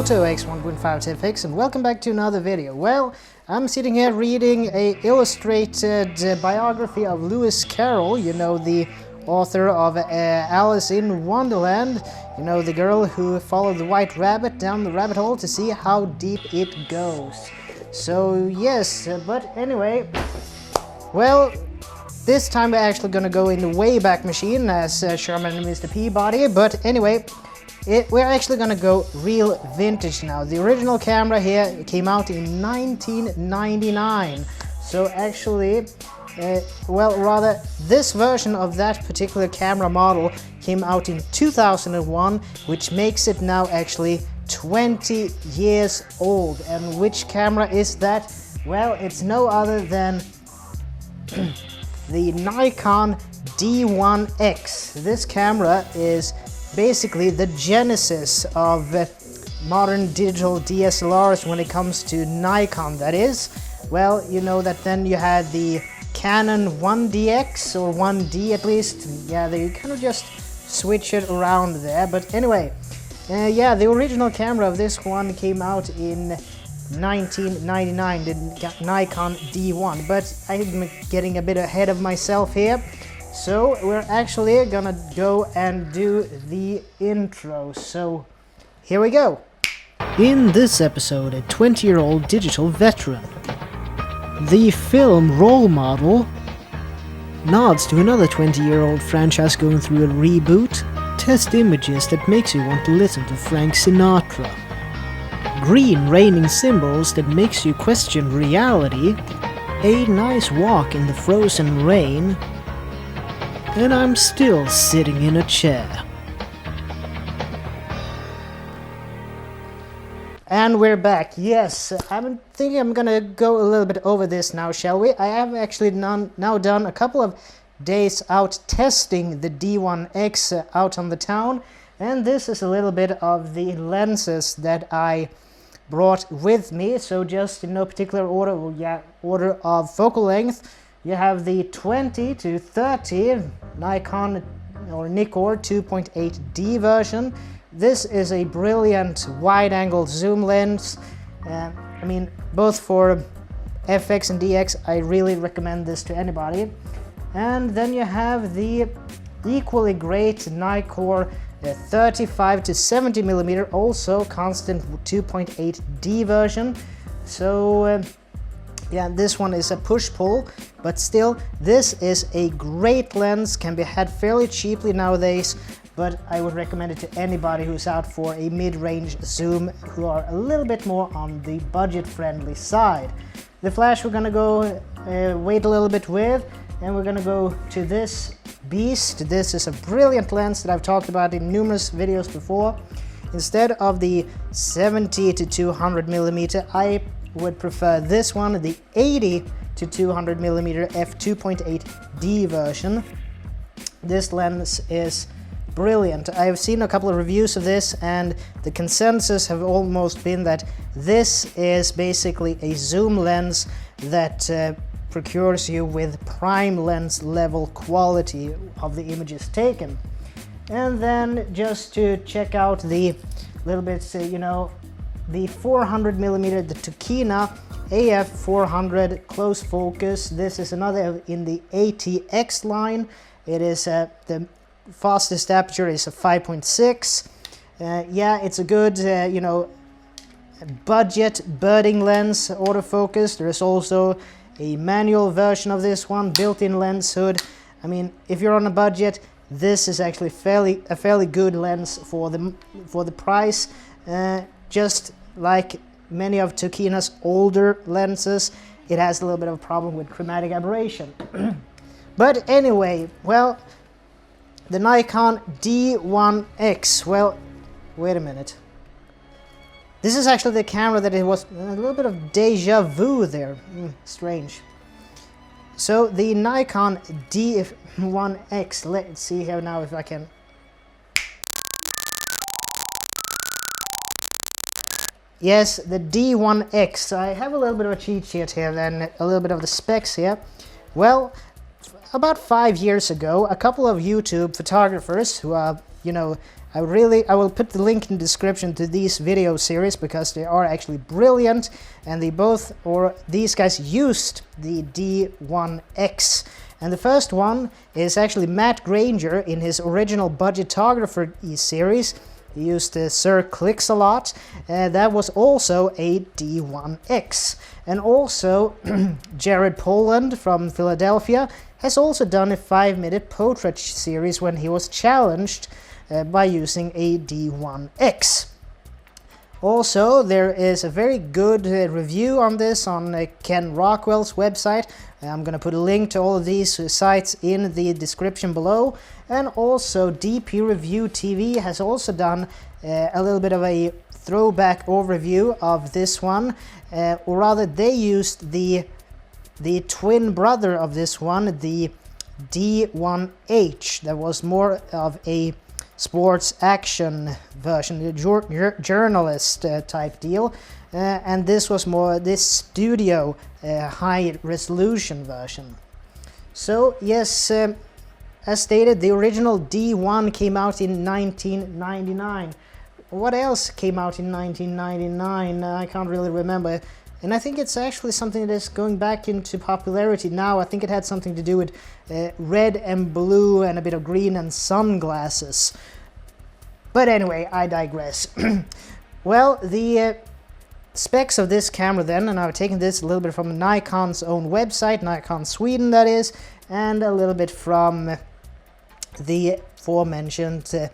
Photo X 1.5 TFX, and welcome back to another video. Well, I'm sitting here reading a illustrated biography of Lewis Carroll, you know, the author of Alice in Wonderland, you know, the girl who followed the white rabbit down the rabbit hole to see how deep it goes. So yes, but anyway, well, this time we're actually gonna go in the Wayback Machine as Sherman and Mr. Peabody, but anyway, we're actually gonna go real vintage now. The original camera here came out in 1999, so actually, well, rather, this version of that particular camera model came out in 2001, which makes it now actually 20 years old. And which camera is that? Well, it's no other than the Nikon D1x. This camera is basically the genesis of modern digital DSLRs when it comes to Nikon, that is. Well, you know that then you had the Canon 1DX, or 1D at least. Yeah, they kind of just switch it around there. But anyway, yeah, the original camera of this one came out in 1999, the Nikon D1. But I'm getting a bit ahead of myself here. So we're actually gonna go and do the intro, so here we go. In this episode, a 20-year-old digital veteran, the film role model, nods to another 20-year-old franchise going through a reboot, test images that makes you want to listen to Frank Sinatra, green raining symbols that makes you question reality, a nice walk in the frozen rain, and I'm still sitting in a chair. And we're back. Yes, I'm thinking I'm gonna go a little bit over this now, shall we? I have actually now done a couple of days out testing the D1x out on the town, and this is a little bit of the lenses that I brought with me. So just in no particular order, well, yeah, order of focal length, you have the 20 to 30 Nikon or Nikkor 2.8D version. This is a brilliant wide-angle zoom lens. I mean, both for FX and DX, I really recommend this to anybody. And then you have the equally great Nikkor 35 to 70 millimeter, also constant 2.8D version. So yeah, this one is a push-pull, but still, this is a great lens, can be had fairly cheaply nowadays, but I would recommend it to anybody who's out for a mid-range zoom, who are a little bit more on the budget-friendly side. The flash we're gonna go wait a little bit with, and we're gonna go to this beast. This is a brilliant lens that I've talked about in numerous videos before. Instead of the 70 to 200 millimeter, I would prefer this one, the 80 to 200 millimeter f2.8D version. This lens is brilliant. I've seen a couple of reviews of this, and the consensus have almost been that this is basically a zoom lens that procures you with prime lens level quality of the images taken. And then just to check out the little bit, you know, the 400 millimeter, the Tokina AF400 close focus. This is another in the ATX line. It is the fastest aperture is a 5.6. Yeah, it's a good, you know, budget birding lens, autofocus. There is also a manual version of this one, built-in lens hood. I mean, if you're on a budget, this is actually a fairly good lens for the price. Just like many of Tokina's older lenses, it has a little bit of a problem with chromatic aberration. But anyway, well, the Nikon D1x, well, wait a minute. This is actually the camera that it was a little bit of deja vu there. Strange. So the Nikon D1x, let's see here now if I can. Yes, the D1x. I have a little bit of a cheat sheet here, then a little bit of the specs here. Well, about 5 years ago, a couple of YouTube photographers who are, you know, I will put the link in the description to these video series because they are actually brilliant, and these guys used the D1x. And the first one is actually Matt Granger in his original Budgetthography series. He used Sir Clicks-a-Lot. That was also a D1x. And also Jared Polin from Philadelphia has also done a 5-minute portrait series when he was challenged by using a D1x. Also, there is a very good review on this on Ken Rockwell's website. I'm going to put a link to all of these sites in the description below. And also DP Review TV has also done a little bit of a throwback overview of this one. Or rather, they used the twin brother of this one, the D1H. That was more of a sports action version, the journalist type deal, and this was more this studio high resolution version. So yes, as stated, the original D1 came out in 1999. What else came out in 1999? I can't really remember. And I think it's actually something that is going back into popularity now. I think it had something to do with red and blue and a bit of green and sunglasses. But anyway, I digress. Well, the specs of this camera then, and I've taken this a little bit from Nikon's own website, Nikon Sweden that is, and a little bit from the aforementioned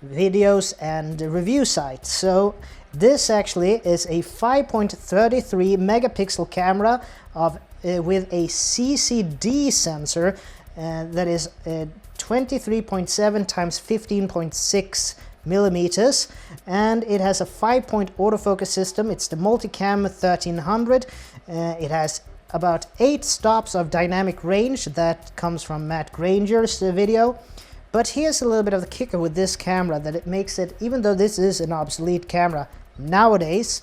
videos and review sites. So this actually is a 5.33 megapixel camera with a CCD sensor that is 23.7 times 15.6 millimeters, and it has a 5-point autofocus system. It's the Multicam 1300. It has about 8 stops of dynamic range. That comes from Matt Granger's video. But here's a little bit of the kicker with this camera, that it makes it, even though this is an obsolete camera nowadays,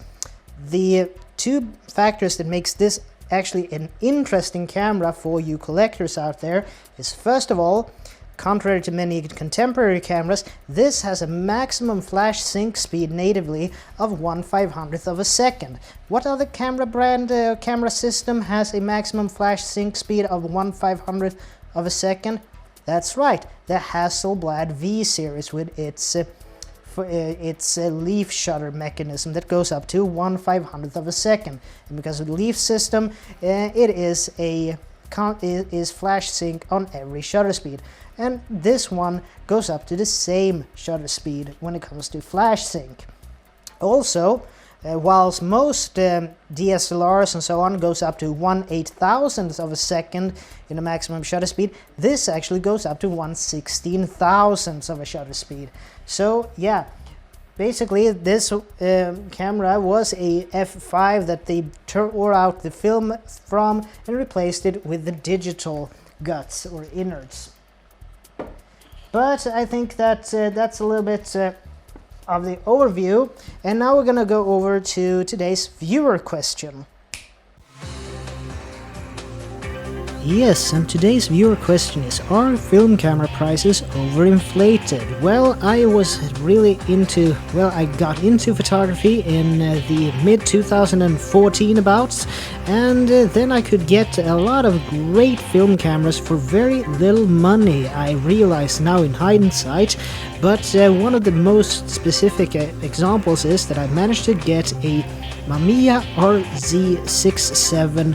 the two factors that makes this actually an interesting camera for you collectors out there is, first of all, contrary to many contemporary cameras, this has a maximum flash sync speed natively of 1/500th of a second. What other camera brand camera system has a maximum flash sync speed of 1/500th of a second? That's right, the Hasselblad V series with its leaf shutter mechanism that goes up to 1/500th of a second. And because of the leaf system, it is flash sync on every shutter speed. And this one goes up to the same shutter speed when it comes to flash sync. Also, whilst most DSLRs and so on goes up to 1/8000th of a second in a maximum shutter speed, this actually goes up to 1/16,000th of a shutter speed. So yeah, basically this camera was a F5 that they tore out the film from and replaced it with the digital guts or innards. But I think that that's a little bit of the overview, and now we're gonna go over to today's viewer question. Yes, and today's viewer question is, are film camera prices overinflated? Well, I got into photography in the mid-2014 abouts, and then I could get a lot of great film cameras for very little money, I realize now in hindsight. But one of the most specific examples is that I managed to get a Mamiya RZ67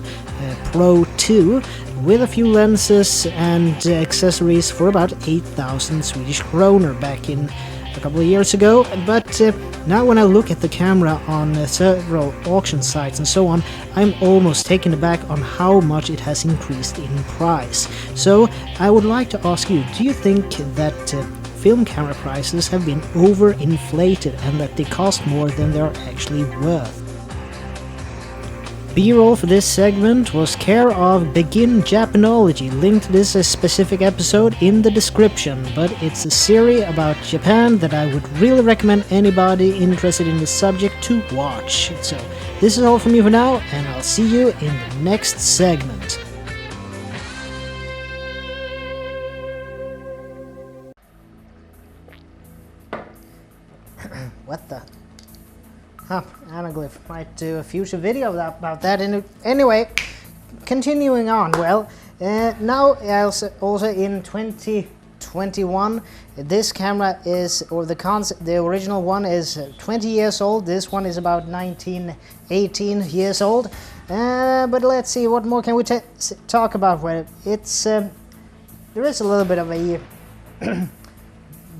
Pro 2 with a few lenses and accessories for about 8,000 Swedish kroner back in a couple of years ago. But now when I look at the camera on several auction sites and so on, I'm almost taken aback on how much it has increased in price. So I would like to ask you, do you think that film camera prices have been overinflated and that they cost more than they're actually worth? B-roll for this segment was care of Begin Japanology. Link to this specific episode in the description, but it's a series about Japan that I would really recommend anybody interested in the subject to watch. So this is all from me for now, and I'll see you in the next segment. Anaglyph. Might do a future video about that. Anyway, continuing on. Well, now also in 2021, this camera is, or the original one is 20 years old. This one is about 18 years old. But let's see, what more can we talk about? Well, it's there is a little bit of a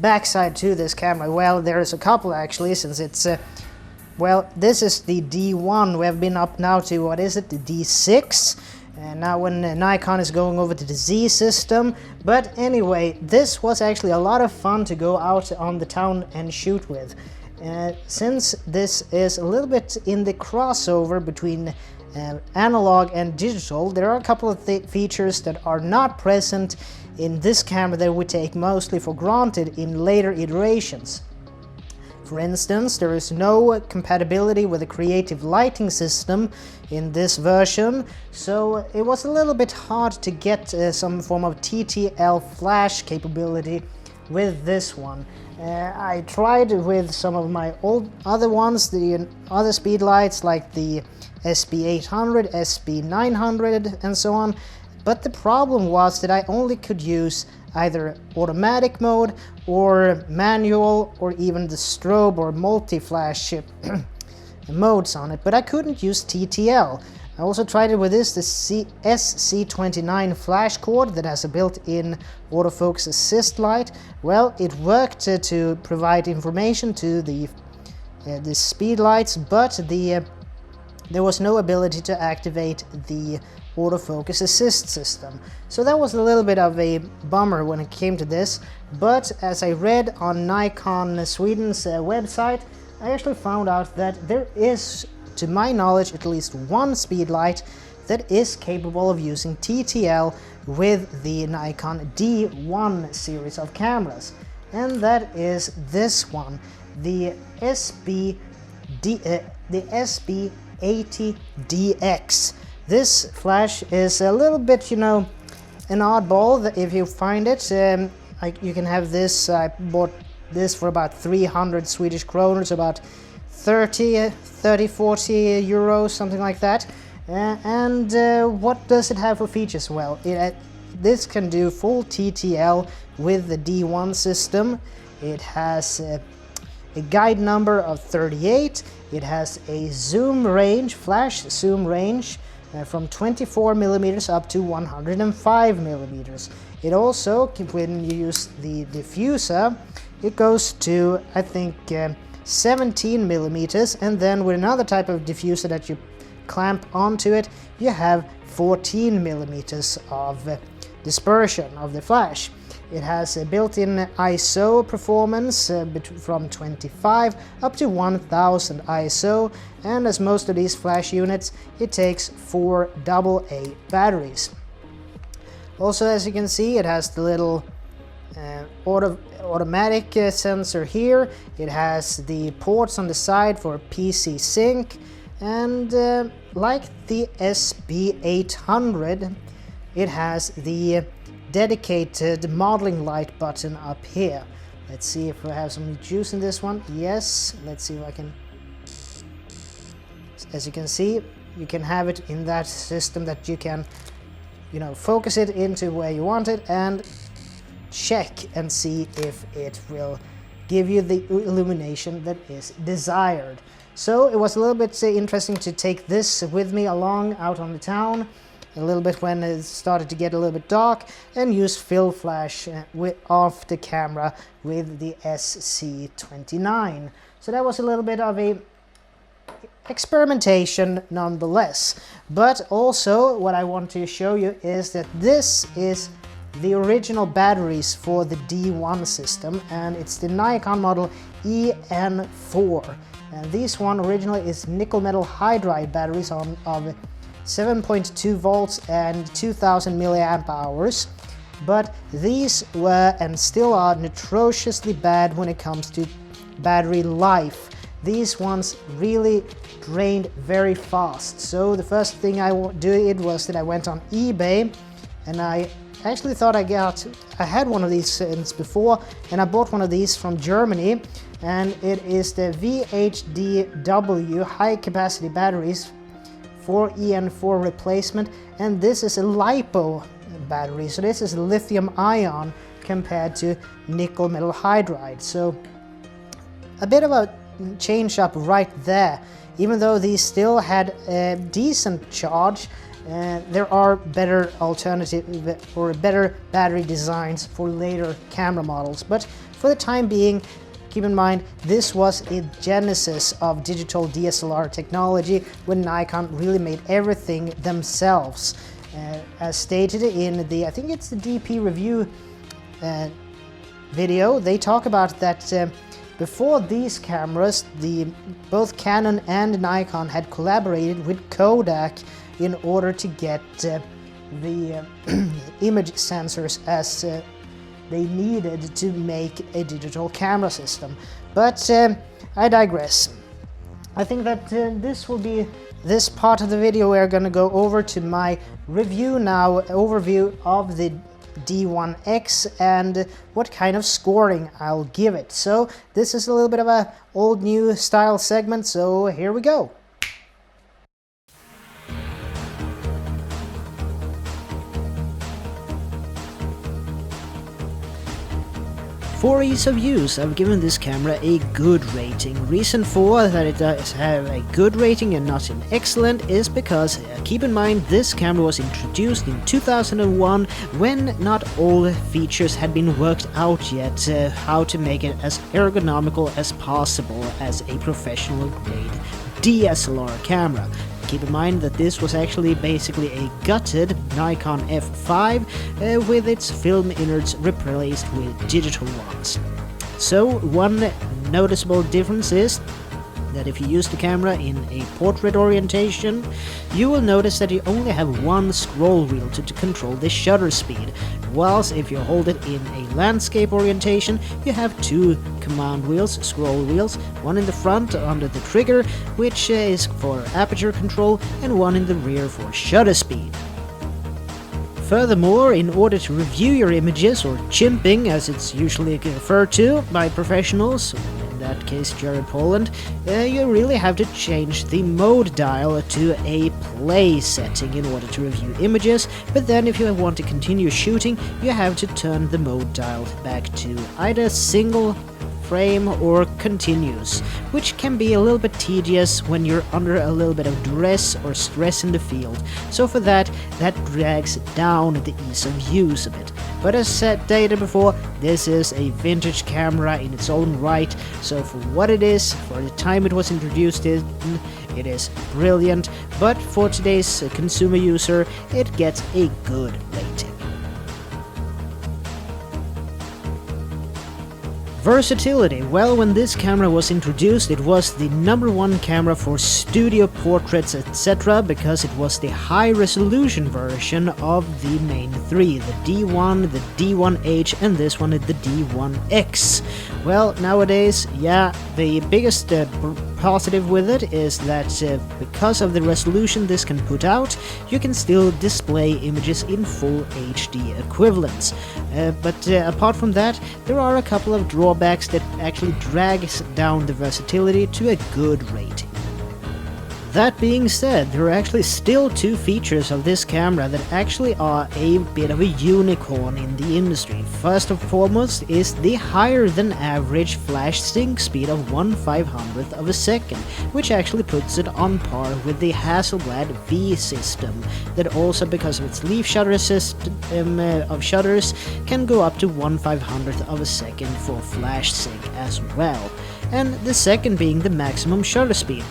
backside to this camera. Well, there is a couple actually, since it's well, this is the D1. We have been up now to, what is it, the D6, and now when Nikon is going over to the Z system. But anyway, this was actually a lot of fun to go out on the town and shoot with. Since this is a little bit in the crossover between analog and digital, there are a couple of features that are not present in this camera that we take mostly for granted in later iterations. For instance, there is no compatibility with the creative lighting system in this version, so it was a little bit hard to get some form of TTL Flash capability with this one. I tried with some of my other ones, the other speed lights like the SB800, SB900 and so on, but the problem was that I only could use either automatic mode or manual or even the strobe or multi-flash modes on it, but I couldn't use TTL. I also tried it with this, the SC29 flash cord that has a built-in autofocus assist light. Well, it worked to provide information to the speed lights, but there was no ability to activate the autofocus assist system. So that was a little bit of a bummer when it came to this, but as I read on Nikon Sweden's website, I actually found out that there is, to my knowledge, at least one speed light that is capable of using TTL with the Nikon D1 series of cameras, and that is this one, the SB80DX. This flash is a little bit, you know, an oddball that if you find it. You can have this. I bought this for about 300 Swedish kronor, about 40 euros, something like that. What does it have for features? Well, this can do full TTL with the D1 system. It has a guide number of 38. It has a zoom range, flash zoom range, from 24 millimeters up to 105 millimeters. It also, when you use the diffuser, it goes to, I think, 17 millimeters, and then with another type of diffuser that you clamp onto it, you have 14 millimeters of dispersion of the flash. It has a built-in ISO performance from 25 up to 1000 ISO, and as most of these flash units, it takes 4 AA batteries. Also, as you can see, it has the little automatic sensor here. It has the ports on the side for PC sync, and like the SB800, it has the dedicated modeling light button up here. Let's see if we have some juice in this one. Yes, let's see if I can. As you can see, you can have it in that system that you can, you know, focus it into where you want it and check and see if it will give you the illumination that is desired. So it was a little bit interesting to take this with me along out on the town a little bit when it started to get a little bit dark, and use fill flash off the camera with the SC29. So that was a little bit of a experimentation nonetheless. But also what I want to show you is that this is the original batteries for the D1 system, and it's the Nikon model EN4. And this one originally is nickel metal hydride batteries of 7.2 volts and 2000 milliamp hours, but these were and still are atrociously bad when it comes to battery life. These ones really drained very fast. So the first thing I did was that I went on eBay and I actually thought I had one of these since before, and I bought one of these from Germany, and it is the VHDW high capacity batteries for EN4 replacement, and this is a LiPo battery, so this is lithium ion compared to nickel metal hydride, so a bit of a change up right there. Even though these still had a decent charge, there are better alternative or better battery designs for later camera models, but for the time being, keep in mind this was a genesis of digital DSLR technology when Nikon really made everything themselves. As stated in the, I think it's the DP review video, they talk about that before these cameras, both Canon and Nikon had collaborated with Kodak in order to get the image sensors as they needed to make a digital camera system. But I digress. I think that this will be this part of the video. We're going to go over to my review now, overview of the D1x and what kind of scoring I'll give it. So this is a little bit of a old new style segment, so here we go. For ease of use, I've given this camera a good rating. Reason for that it does have a good rating and not an excellent is because, keep in mind, this camera was introduced in 2001 when not all features had been worked out yet, how to make it as ergonomical as possible as a professional grade DSLR camera. Keep in mind that this was actually basically a gutted Nikon F5 with its film innards replaced with digital ones. So one noticeable difference is that if you use the camera in a portrait orientation, you will notice that you only have one scroll wheel to control the shutter speed, whilst if you hold it in a landscape orientation, you have two command wheels, scroll wheels, one in the front under the trigger, which is for aperture control, and one in the rear for shutter speed. Furthermore, in order to review your images, or chimping as it's usually referred to by professionals, in that case Jared Polin, you really have to change the mode dial to a play setting in order to review images, but then if you want to continue shooting, you have to turn the mode dial back to either single frame or continuous, which can be a little bit tedious when you're under a little bit of duress or stress in the field, so for that drags down the ease of use a bit. But as stated before, this is a vintage camera in its own right, so for what it is, for the time it was introduced in, it is brilliant, but for today's consumer user, it gets a good rating. Versatility. Well, when this camera was introduced, it was the #1 camera for studio portraits, etc., because it was the high-resolution version of the main three, the D1, the D1H, and this one is the D1X. Well, nowadays, yeah, the biggest positive with it is that because of the resolution this can put out, you can still display images in full HD equivalence. But apart from that, there are a couple of drawbacks that actually drags down the versatility to a good rating. That being said, there are actually still two features of this camera that actually are a bit of a unicorn in the industry. First and foremost is the higher than average flash sync speed of 1/500th of a second, which actually puts it on par with the Hasselblad V system, that also because of its leaf shutter system of shutters can go up to 1/500th of a second for flash sync as well. And the second being the maximum shutter speed.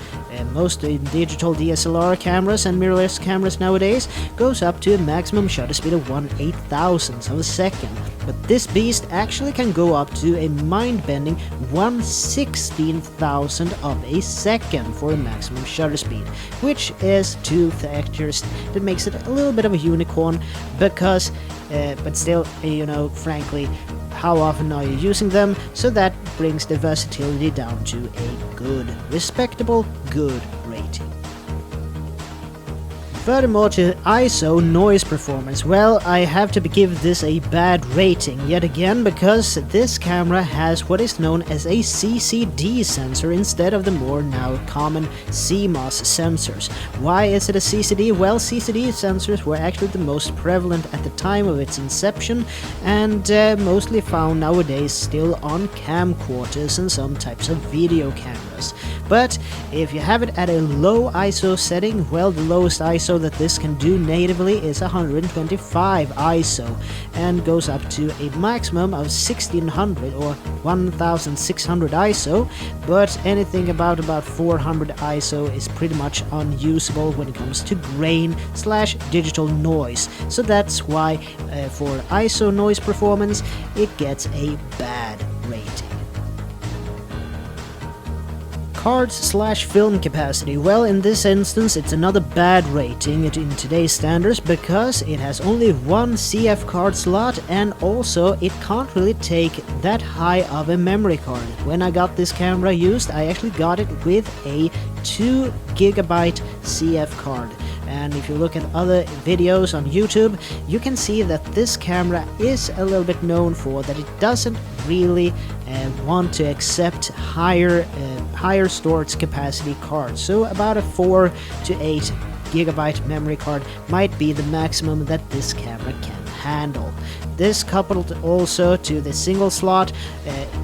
Most digital DSLR cameras and mirrorless cameras nowadays goes up to a maximum shutter speed of 1/8000th of a second, but this beast actually can go up to a mind-bending 1/16,000th of a second for a maximum shutter speed, which is two factors that makes it a little bit of a unicorn, because, but still, frankly, how often are you using them? So that brings the versatility down to a good, respectable, good rating. Furthermore, to ISO noise performance, well, I have to give this a bad rating yet again because this camera has what is known as a CCD sensor instead of the more now common CMOS sensors. Why is it a CCD? Well, CCD sensors were actually the most prevalent at the time of its inception and mostly found nowadays still on camcorders and some types of video cameras. But if you have it at a low ISO setting, well, the lowest ISO that this can do natively is 125 ISO and goes up to a maximum of 1600 or 1600 ISO, but anything about 400 ISO is pretty much unusable when it comes to grain/digital noise. So that's why for ISO noise performance it gets a bad rating. Cards/film capacity. Well, in this instance it's another bad rating in today's standards because it has only one CF card slot and also it can't really take that high of a memory card. When I got this camera used, I actually got it with a 2 GB CF card. And if you look at other videos on YouTube, you can see that this camera is a little bit known for that it doesn't really want to accept higher storage capacity cards. So about a 4 to 8 GB memory card might be the maximum that this camera can handle. This coupled also to the single slot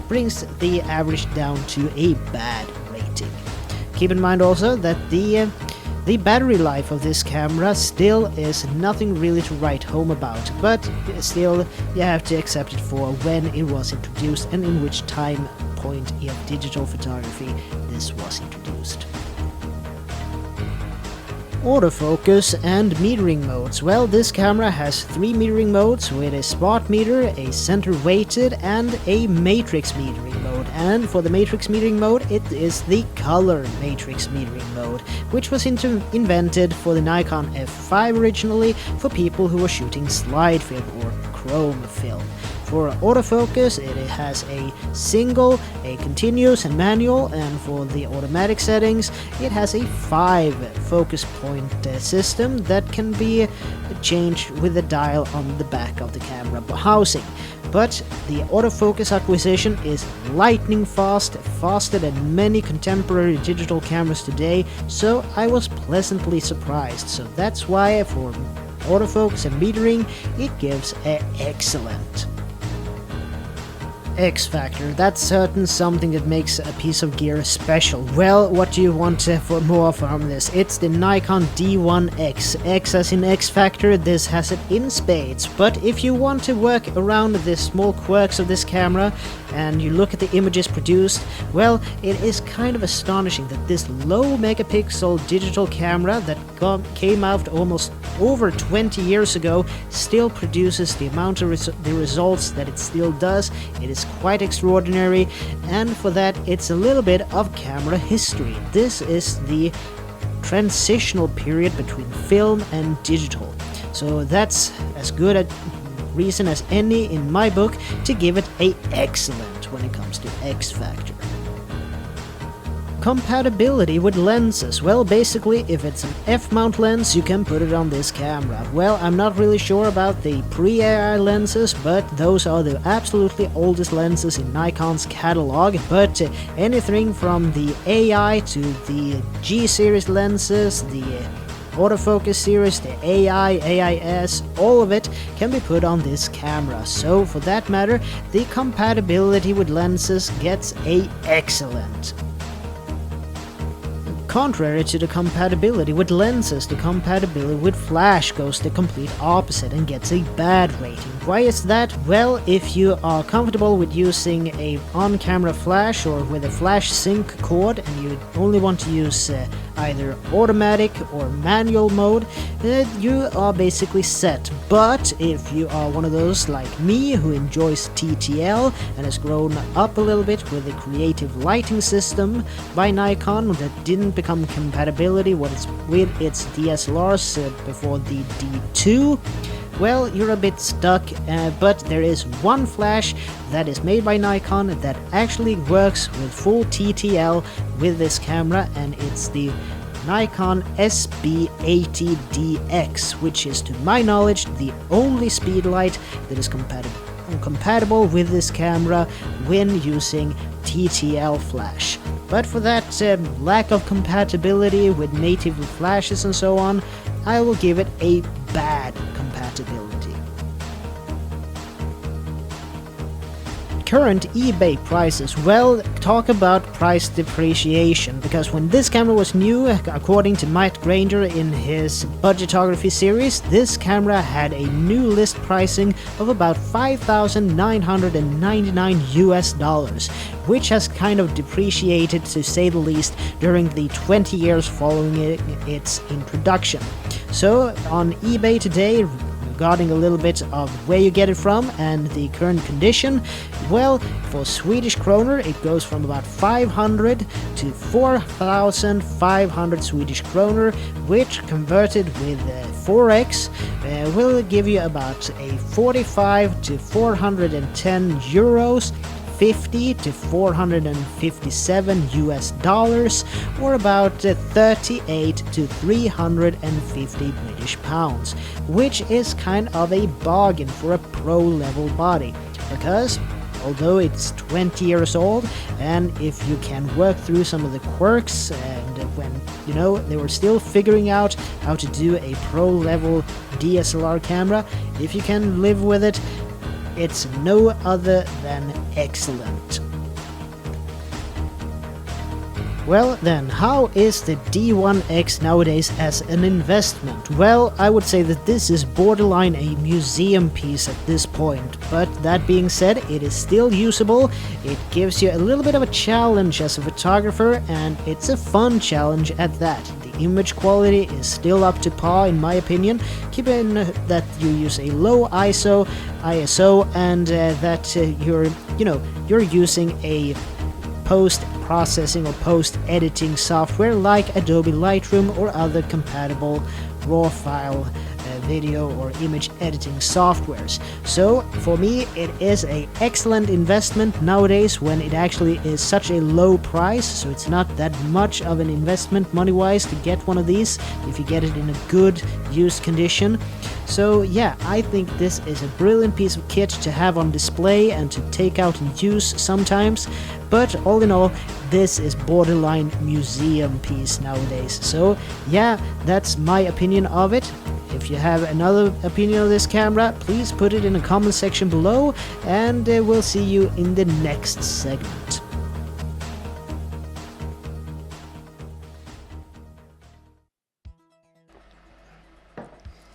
brings the average down to a bad rating. Keep in mind also that the battery life of this camera still is nothing really to write home about, but still you have to accept it for when it was introduced and in which time point of digital photography this was introduced. Autofocus and metering modes. Well, this camera has 3 metering modes with a spot meter, a center weighted and a matrix metering mode. And for the matrix metering mode, it is the color matrix metering mode, which was invented for the Nikon F5 originally for people who were shooting slide film or chrome film. For autofocus, it has a single, a continuous and manual, and for the automatic settings, it has a 5 focus point system that can be changed with the dial on the back of the camera housing. But the autofocus acquisition is lightning fast, faster than many contemporary digital cameras today, so I was pleasantly surprised. So that's why for autofocus and metering, it gives an excellent. X factor, that's certain something that makes a piece of gear special. Well, what do you want for more from this? It's the Nikon D1x. X as in X factor, this has it in spades. But if you want to work around the small quirks of this camera and you look at the images produced, well, it is kind of astonishing that this low megapixel digital camera that came out almost over 20 years ago still produces the amount of the results that it still does. It is quite extraordinary, and for that it's a little bit of camera history. This is the transitional period between film and digital, so that's as good a reason as any in my book to give it a excellent when it comes to X factor. Compatibility with lenses. Well, basically, if it's an F-mount lens, you can put it on this camera. Well, I'm not really sure about the pre-AI lenses, but those are the absolutely oldest lenses in Nikon's catalog. But anything from the AI to the G-series lenses, the autofocus series, the AI, AIS, all of it can be put on this camera. So for that matter, the compatibility with lenses gets a excellent. Contrary to the compatibility with lenses, the compatibility with flash goes the complete opposite and gets a bad rating. Why is that? Well, if you are comfortable with using a on-camera flash or with a flash sync cord and you only want to use either automatic or manual mode, you are basically set. But if you are one of those like me who enjoys TTL and has grown up a little bit with the creative lighting system by Nikon that didn't become compatibility with its DSLRs before the D2, well, you're a bit stuck, but there is one flash that is made by Nikon that actually works with full TTL with this camera, and it's the Nikon SB80DX, which is to my knowledge the only speedlight that is compatible with this camera when using TTL Flash. But for that lack of compatibility with native flashes and so on, I will give it a bad compatibility. Current eBay prices, well, talk about price depreciation, because when this camera was new, according to Matt Granger in his Budgetthography series, this camera had a new list pricing of about $5,999 US, which has kind of depreciated to say the least during the 20 years following its introduction. So on eBay today, regarding a little bit of where you get it from and the current condition, well, for Swedish kroner it goes from about 500 to 4,500 Swedish kroner, which converted with 4x will give you about a 45 to 410 euros, 50 to 457 US dollars, or about 38 to 350 British pounds, which is kind of a bargain for a pro level body, because although it's 20 years old, and if you can work through some of the quirks, and when, you know, they were still figuring out how to do a pro level DSLR camera, if you can live with it, it's no other than excellent. Well then, how is the D1x nowadays as an investment? Well, I would say that this is borderline a museum piece at this point, but that being said, it is still usable, it gives you a little bit of a challenge as a photographer, and it's a fun challenge at that. The image quality is still up to par in my opinion, keep in that you use a low ISO, and that you're using a post-processing or post-editing software like Adobe Lightroom or other compatible raw file video or image editing softwares. So for me it is an excellent investment nowadays when it actually is such a low price, so it's not that much of an investment money-wise to get one of these if you get it in a good used condition. So yeah, I think this is a brilliant piece of kit to have on display and to take out and use sometimes, but all in all, this is borderline museum piece nowadays. So yeah, that's my opinion of it. If you have another opinion of this camera, please put it in the comment section below, and we'll see you in the next segment.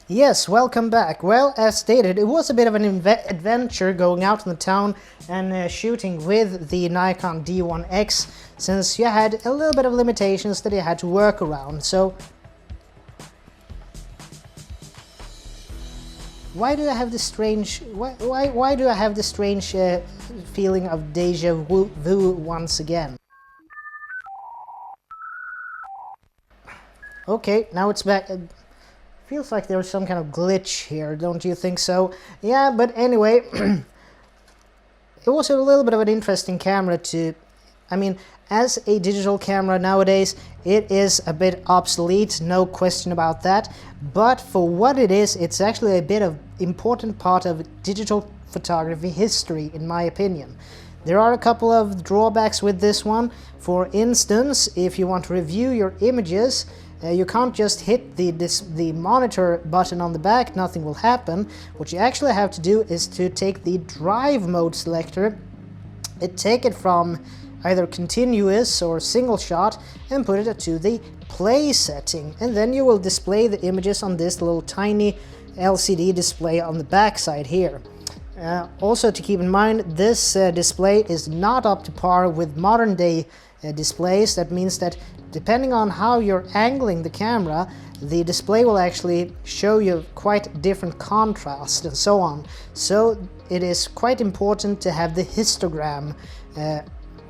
Yes, welcome back. Well, as stated, it was a bit of an adventure going out in the town and shooting with the Nikon D1x, since you had a little bit of limitations that you had to work around. So why do I have this strange why do I have this strange feeling of deja vu once again? Okay, now it's back. Feels like there's some kind of glitch here, don't you think so? Yeah, but anyway, it was a little bit of an interesting camera to, I mean, as a digital camera nowadays, it is a bit obsolete, no question about that, but for what it is, it's actually a bit of important part of digital photography history, in my opinion. There are a couple of drawbacks with this one. For instance, if you want to review your images, you can't just hit the monitor button on the back, nothing will happen. What you actually have to do is to take the drive mode selector, take it from either continuous or single shot and put it to the play setting, and then you will display the images on this little tiny LCD display on the back side here. Also to keep in mind, this display is not up to par with modern day displays. That means that depending on how you're angling the camera, the display will actually show you quite different contrast and so on. So it is quite important to have the histogram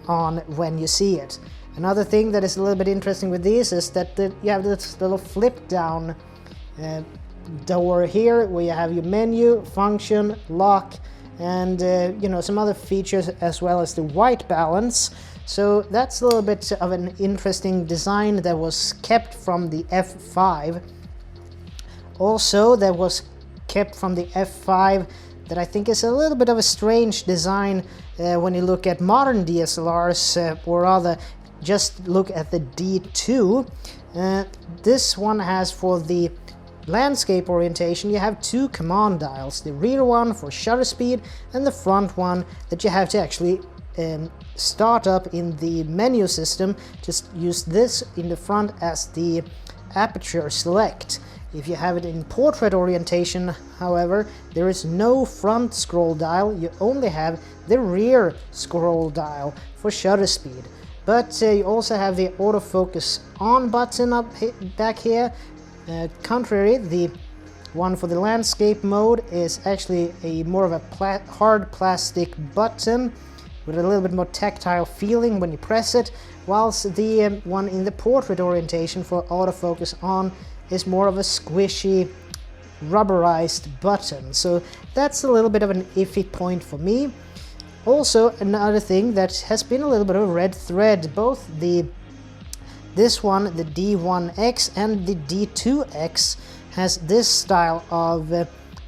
on when you see it. Another thing that is a little bit interesting with these is that you have this little flip down door here where you have your menu, function, lock, and some other features, as well as the white balance. So that's a little bit of an interesting design that was kept from the F5. Also, that was kept from the F5 that I think is a little bit of a strange design when you look at modern DSLRs, or rather just look at the D2. This one has, for the landscape orientation, you have two command dials, the rear one for shutter speed and the front one that you have to actually start up in the menu system. Just use this in the front as the aperture select. If you have it in portrait orientation, however, there is no front scroll dial, you only have the rear scroll dial for shutter speed. But you also have the autofocus on button back here. Contrary, the one for the landscape mode is actually a more of a hard plastic button with a little bit more tactile feeling when you press it, whilst the one in the portrait orientation for autofocus on is more of a squishy, rubberized button. So that's a little bit of an iffy point for me. Also, another thing that has been a little bit of a red thread, both this one, the D1x, and the D2x has this style of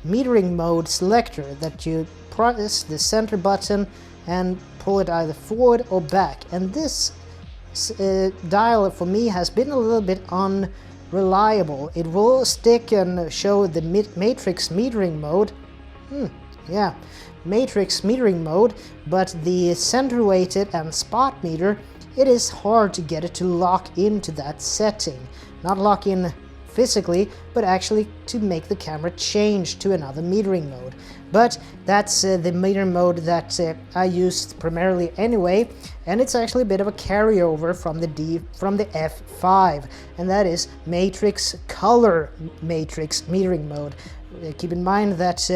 metering mode selector that you press the center button and pull it either forward or back. And this dial for me has been a little bit unreliable. It will stick and show the matrix metering mode. Yeah, matrix metering mode, but the center weighted and spot meter, it is hard to get it to lock into that setting. Not lock in physically, but actually to make the camera change to another metering mode. But that's the meter mode that I used primarily anyway, and it's actually a bit of a carryover from the F5, and that is matrix color matrix metering mode. Keep in mind that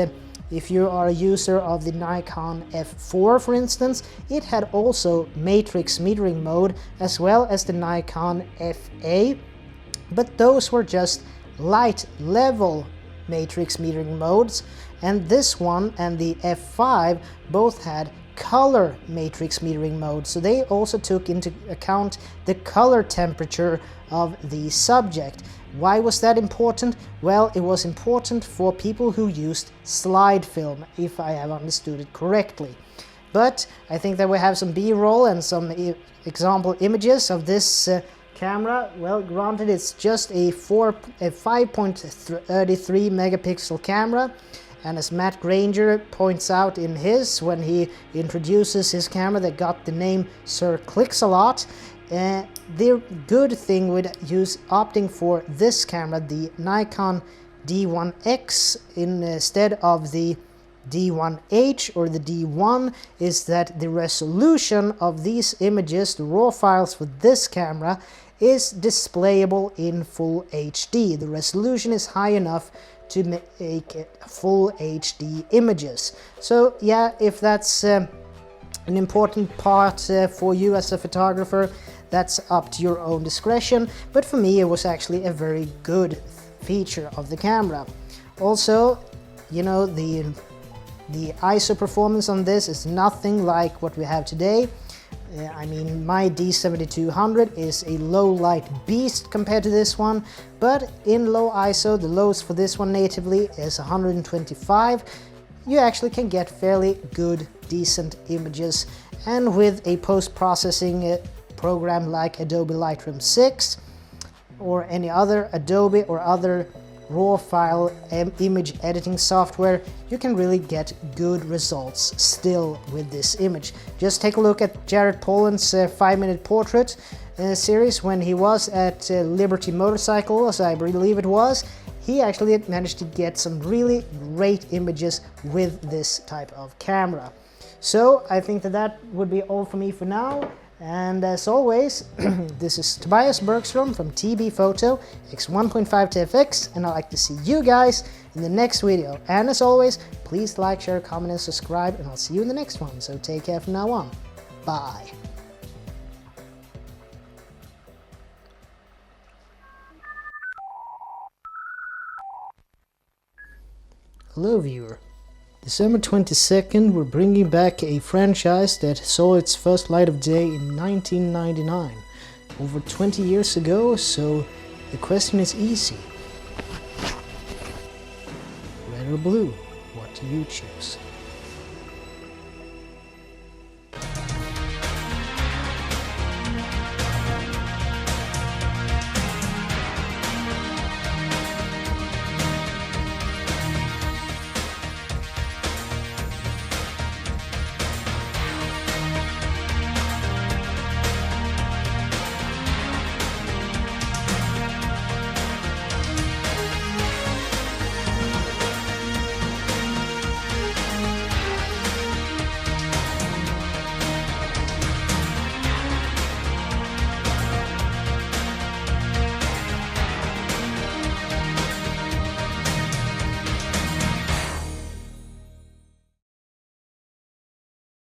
if you are a user of the Nikon F4, for instance, it had also matrix metering mode as well as the Nikon FA, but those were just light level matrix metering modes, and this one and the F5 both had color matrix metering mode, so they also took into account the color temperature of the subject. Why was that important? Well, it was important for people who used slide film, if I have understood it correctly. But I think that we have some B-roll and some example images of this camera. Well, granted, it's just a 5.33 megapixel camera, and as Matt Granger points out in his, when he introduces his camera that got the name Sir Clicks-a-Lot, the good thing with opting for this camera, the Nikon D1x instead of the D1h or the D1, is that the resolution of these images, the raw files for this camera, is displayable in full HD. The resolution is high enough to make it full HD images. So yeah, if that's an important part for you as a photographer, that's up to your own discretion, but for me it was actually a very good feature of the camera. Also, you know, the ISO performance on this is nothing like what we have today. I mean, my D7200 is a low light beast compared to this one, but in low ISO, the lows for this one natively is 125. You actually can get fairly good, decent images, and with a post-processing program like Adobe Lightroom 6 or any other Adobe or other raw file image editing software, you can really get good results still with this image. Just take a look at Jared Polin's 5-minute portrait series when he was at Liberty Motorcycles, I believe it was. He actually managed to get some really great images with this type of camera. So I think that would be all for me for now. And as always, this is Tobias Bergstrom from T.B.Photo X1.5 TFX, and I'd like to see you guys in the next video. And as always, please like, share, comment, and subscribe, and I'll see you in the next one. So take care from now on. Bye. Hello viewer. December 22nd, we're bringing back a franchise that saw its first light of day in 1999, over 20 years ago, so the question is easy. Red or blue? What do you choose?